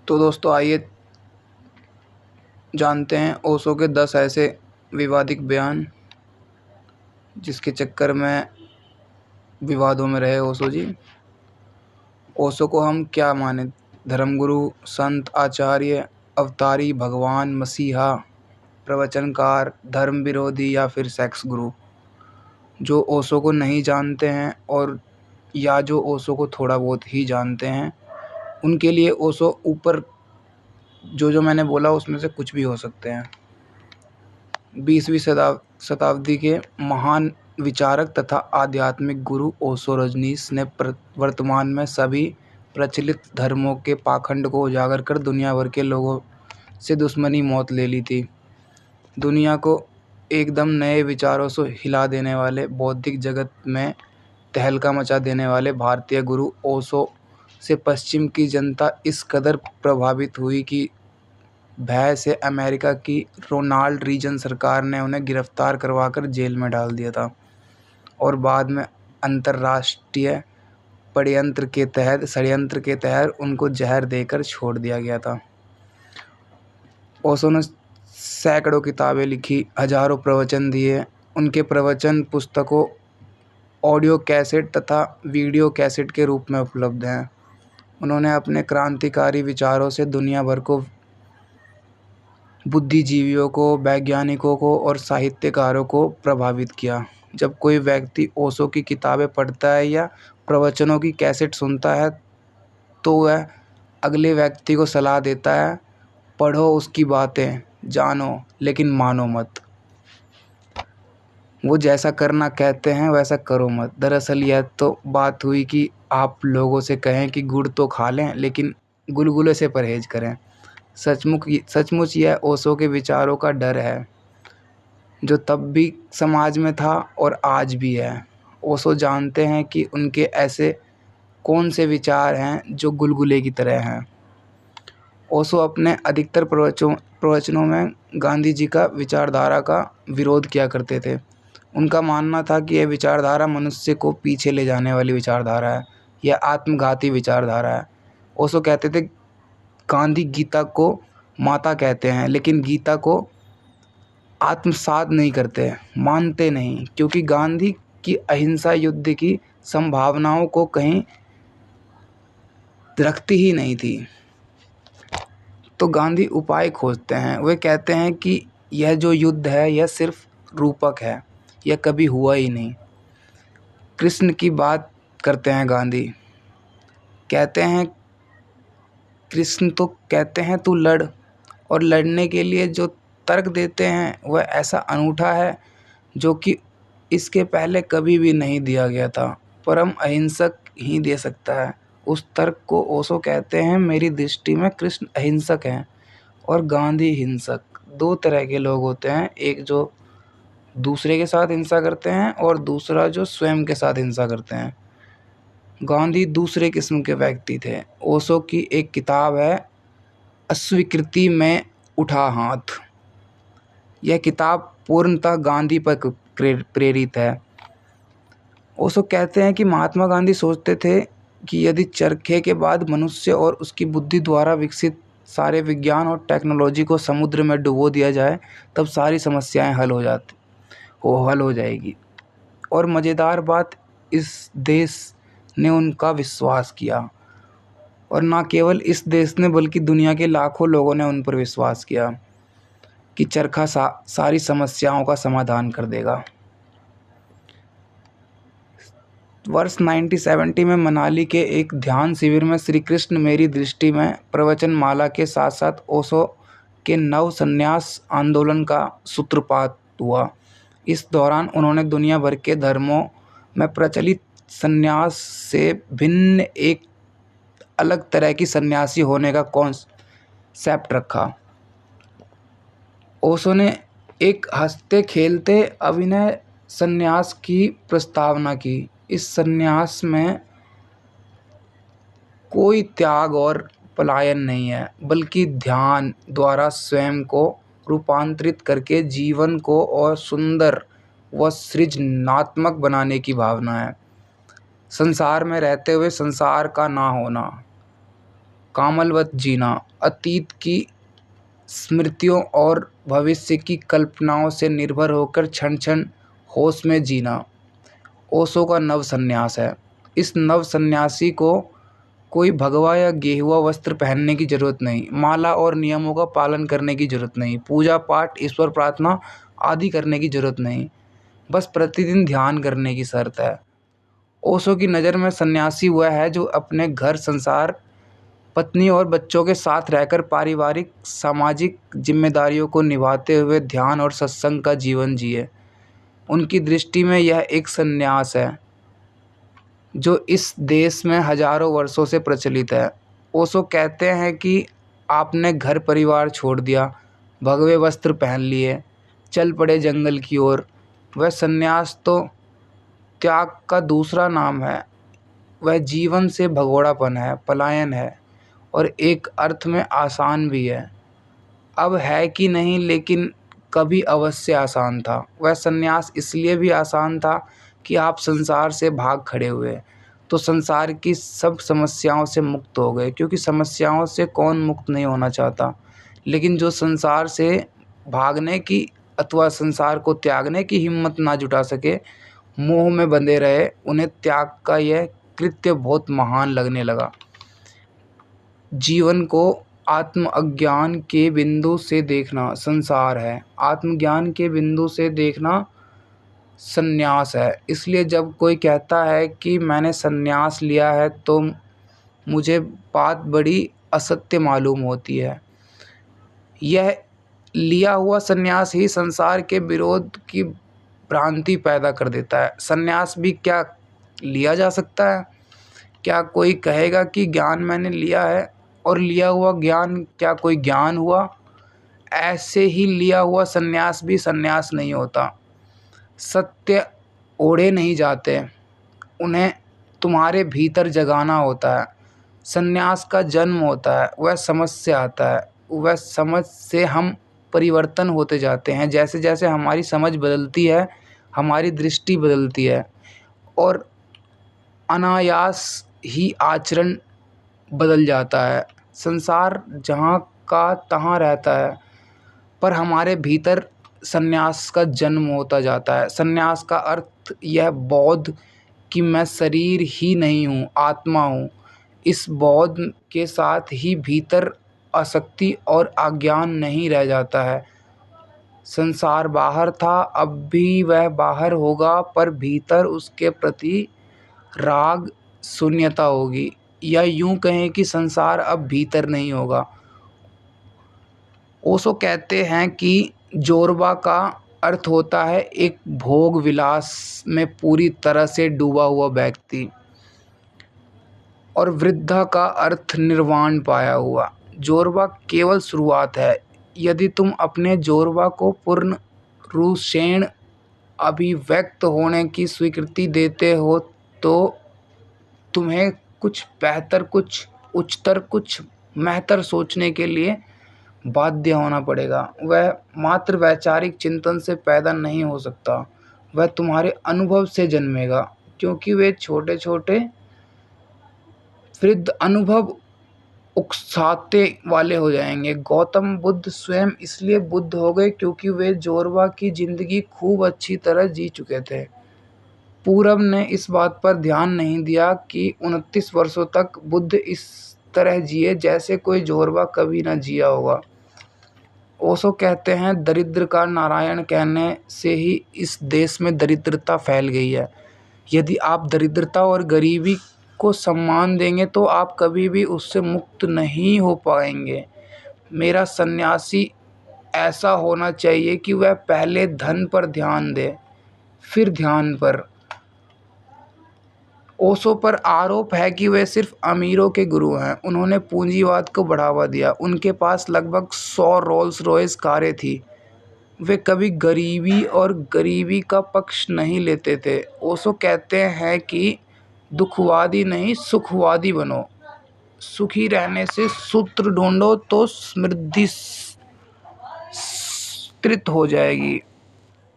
तो दोस्तों आइए जानते हैं ओशो के 10 ऐसे विवादित बयान जिसके चक्कर में विवादों में रहे ओशो जी। ओशो को हम क्या माने? धर्मगुरु, संत, आचार्य, अवतारी, भगवान, मसीहा, प्रवचनकार, धर्म विरोधी या फिर सेक्स गुरु? जो ओशो को नहीं जानते हैं और या जो ओशो को थोड़ा बहुत ही जानते हैं, उनके लिए ओशो ऊपर जो मैंने बोला उसमें से कुछ भी हो सकते हैं। 20वीं शताब्दी के महान विचारक तथा आध्यात्मिक गुरु ओशो रजनीश ने वर्तमान में सभी प्रचलित धर्मों के पाखंड को उजागर कर दुनिया भर के लोगों से दुश्मनी मौत ले ली थी। दुनिया को एकदम नए विचारों से हिला देने वाले, बौद्धिक जगत में तहलका मचा देने वाले भारतीय गुरु ओशो से पश्चिम की जनता इस कदर प्रभावित हुई कि भय से अमेरिका की रोनाल्ड रीगन सरकार ने उन्हें गिरफ्तार करवाकर जेल में डाल दिया था और बाद में अंतर्राष्ट्रीय षड्यंत्र के तहत उनको जहर देकर छोड़ दिया गया था। ओशो ने सैकड़ों किताबें लिखी, हजारों प्रवचन दिए। उनके प्रवचन पुस्तकों, ऑडियो कैसेट तथा वीडियो कैसेट के रूप में उपलब्ध हैं। उन्होंने अपने क्रांतिकारी विचारों से दुनिया भर को, बुद्धिजीवियों को, वैज्ञानिकों को और साहित्यकारों को प्रभावित किया। जब कोई व्यक्ति ओशो की किताबें पढ़ता है या प्रवचनों की कैसेट सुनता है तो वह अगले व्यक्ति को सलाह देता है, पढ़ो उसकी बातें, जानो लेकिन मानो मत। वो जैसा करना कहते हैं वैसा करो मत। दरअसल यह तो बात हुई कि आप लोगों से कहें कि गुड़ तो खा लें लेकिन गुलगुले से परहेज करें। सचमुच यह ओशो के विचारों का डर है जो तब भी समाज में था और आज भी है। ओशो जानते हैं कि उनके ऐसे कौन से विचार हैं जो गुलगुले की तरह हैं। ओशो अपने अधिकतर प्रवचनों में गांधी जी का विचारधारा का विरोध किया करते थे। उनका मानना था कि यह विचारधारा मनुष्य को पीछे ले जाने वाली विचारधारा है, यह आत्मघाती विचारधारा है। ओशो कहते थे गांधी गीता को माता कहते हैं लेकिन गीता को आत्मसात नहीं करते, मानते नहीं, क्योंकि गांधी की अहिंसा युद्ध की संभावनाओं को कहीं रखती ही नहीं थी। तो गांधी उपाय खोजते हैं। वे कहते हैं कि यह जो युद्ध है यह सिर्फ रूपक है, यह कभी हुआ ही नहीं। कृष्ण की बात करते हैं गांधी, कहते हैं कृष्ण तो कहते हैं तू लड़, और लड़ने के लिए जो तर्क देते हैं वह ऐसा अनूठा है जो कि इसके पहले कभी भी नहीं दिया गया था। परम अहिंसक ही दे सकता है उस तर्क को। ओशो कहते हैं मेरी दृष्टि में कृष्ण अहिंसक हैं और गांधी हिंसक। दो तरह के लोग होते हैं, एक जो दूसरे के साथ हिंसा करते हैं और दूसरा जो स्वयं के साथ हिंसा करते हैं। गांधी दूसरे किस्म के व्यक्ति थे। ओशो की एक किताब है अस्वीकृति में उठा हाथ। यह किताब पूर्णतः गांधी पर प्रेरित है। ओशो कहते हैं कि महात्मा गांधी सोचते थे कि यदि चरखे के बाद मनुष्य और उसकी बुद्धि द्वारा विकसित सारे विज्ञान और टेक्नोलॉजी को समुद्र में डुबो दिया जाए तब सारी समस्याएं हल हो जाएगी। और मज़ेदार बात, इस देश ने उनका विश्वास किया, और ना केवल इस देश ने बल्कि दुनिया के लाखों लोगों ने उन पर विश्वास किया कि चरखा सारी समस्याओं का समाधान कर देगा। वर्ष 1970 में मनाली के एक ध्यान शिविर में श्री कृष्ण मेरी दृष्टि में प्रवचन माला के साथ साथ ओशो के नव संन्यास आंदोलन का सूत्रपात हुआ। इस दौरान उन्होंने दुनिया भर के धर्मों में प्रचलित संन्यास से भिन्न एक अलग तरह की सन्यासी होने का कॉन्सेप्ट रखा। ओशो ने एक हंसते खेलते अभिनय संन्यास की प्रस्तावना की। इस संन्यास में कोई त्याग और पलायन नहीं है, बल्कि ध्यान द्वारा स्वयं को रूपांतरित करके जीवन को और सुंदर व सृजनात्मक बनाने की भावना है। संसार में रहते हुए संसार का ना होना। कामलवत जीना, अतीत की स्मृतियों और भविष्य की कल्पनाओं से निर्भर होकर क्षण क्षण होश में जीना ओशो का नव संन्यास है। इस नव सन्यासी को कोई भगवा या गेहुआ वस्त्र पहनने की जरूरत नहीं, माला और नियमों का पालन करने की जरूरत नहीं, पूजा पाठ, ईश्वर प्रार्थना आदि करने की जरूरत नहीं, बस प्रतिदिन ध्यान करने की शर्त है। ओशो की नज़र में सन्यासी वह है जो अपने घर, संसार, पत्नी और बच्चों के साथ रहकर पारिवारिक सामाजिक जिम्मेदारियों को निभाते हुए ध्यान और सत्संग का जीवन जिए। उनकी दृष्टि में यह एक संन्यास है जो इस देश में हजारों वर्षों से प्रचलित है। ओशो कहते हैं कि आपने घर परिवार छोड़ दिया, भगवे वस्त्र पहन लिए, चल पड़े जंगल की ओर। वह संन्यास तो त्याग का दूसरा नाम है। वह जीवन से भगोड़ापन है, पलायन है और एक अर्थ में आसान भी है। अब है कि नहीं, लेकिन कभी अवश्य आसान था। वह संन्यास इसलिए भी आसान था कि आप संसार से भाग खड़े हुए तो संसार की सब समस्याओं से मुक्त हो गए, क्योंकि समस्याओं से कौन मुक्त नहीं होना चाहता। लेकिन जो संसार से भागने की अथवा संसार को त्यागने की हिम्मत ना जुटा सके, मोह में बंधे रहे, उन्हें त्याग का यह कृत्य बहुत महान लगने लगा। जीवन को आत्म अज्ञान के बिंदु से देखना संसार है, आत्मज्ञान के बिंदु से देखना संन्यास है। इसलिए जब कोई कहता है कि मैंने संन्यास लिया है तो मुझे बात बड़ी असत्य मालूम होती है। यह लिया हुआ संन्यास ही संसार के विरोध की भ्रांति पैदा कर देता है। संन्यास भी क्या लिया जा सकता है? क्या कोई कहेगा कि ज्ञान मैंने लिया है और लिया हुआ ज्ञान क्या कोई ज्ञान हुआ? ऐसे ही लिया हुआ संन्यास भी संन्यास नहीं होता। सत्य ओढ़े नहीं जाते, उन्हें तुम्हारे भीतर जगाना होता है। संन्यास का जन्म होता है, वह समझ से आता है। वह समझ से हम परिवर्तन होते जाते हैं। जैसे जैसे हमारी समझ बदलती है, हमारी दृष्टि बदलती है और अनायास ही आचरण बदल जाता है। संसार जहाँ का तहाँ रहता है, पर हमारे भीतर संन्यास का जन्म होता जाता है। संन्यास का अर्थ यह बोध कि मैं शरीर ही नहीं हूँ, आत्मा हूँ। इस बोध के साथ ही भीतर आसक्ति और अज्ञान नहीं रह जाता है। संसार बाहर था, अब भी वह बाहर होगा, पर भीतर उसके प्रति राग शून्यता होगी, या यूं कहें कि संसार अब भीतर नहीं होगा। ओशो कहते हैं कि जोरबा का अर्थ होता है एक भोग विलास में पूरी तरह से डूबा हुआ व्यक्ति, और वृद्धा का अर्थ निर्वाण पाया हुआ। जोरबा केवल शुरुआत है। यदि तुम अपने जोरबा को पूर्ण रूपेण अभिव्यक्त होने की स्वीकृति देते हो तो तुम्हें कुछ बेहतर, कुछ उच्चतर, कुछ महतर सोचने के लिए बाध्य होना पड़ेगा। वह मात्र वैचारिक चिंतन से पैदा नहीं हो सकता, वह तुम्हारे अनुभव से जन्मेगा, क्योंकि वे छोटे छोटे वृद्ध अनुभव उकसाते वाले हो जाएंगे। गौतम बुद्ध स्वयं इसलिए बुद्ध हो गए क्योंकि वे जोरबा की जिंदगी खूब अच्छी तरह जी चुके थे। पूरब ने इस बात पर ध्यान नहीं दिया कि 29 वर्षों तक बुद्ध इस तरह जिए जैसे कोई जोरबा कभी न जिया होगा। ओशो कहते हैं, दरिद्र का नारायण कहने से ही इस देश में दरिद्रता फैल गई है। यदि आप दरिद्रता और गरीबी को सम्मान देंगे तो आप कभी भी उससे मुक्त नहीं हो पाएंगे। मेरा सन्यासी ऐसा होना चाहिए कि वह पहले धन पर ध्यान दे, फिर ध्यान पर। ओशो पर आरोप है कि वे सिर्फ अमीरों के गुरु हैं। उन्होंने पूंजीवाद को बढ़ावा दिया। उनके पास लगभग 100 रोल्स रॉयस कारें थी। वे कभी गरीबी का पक्ष नहीं लेते थे। ओशो कहते हैं कि दुखवादी नहीं, सुखवादी बनो। सुखी रहने से सूत्र ढूंढो तो समृद्धि स्तृत हो जाएगी।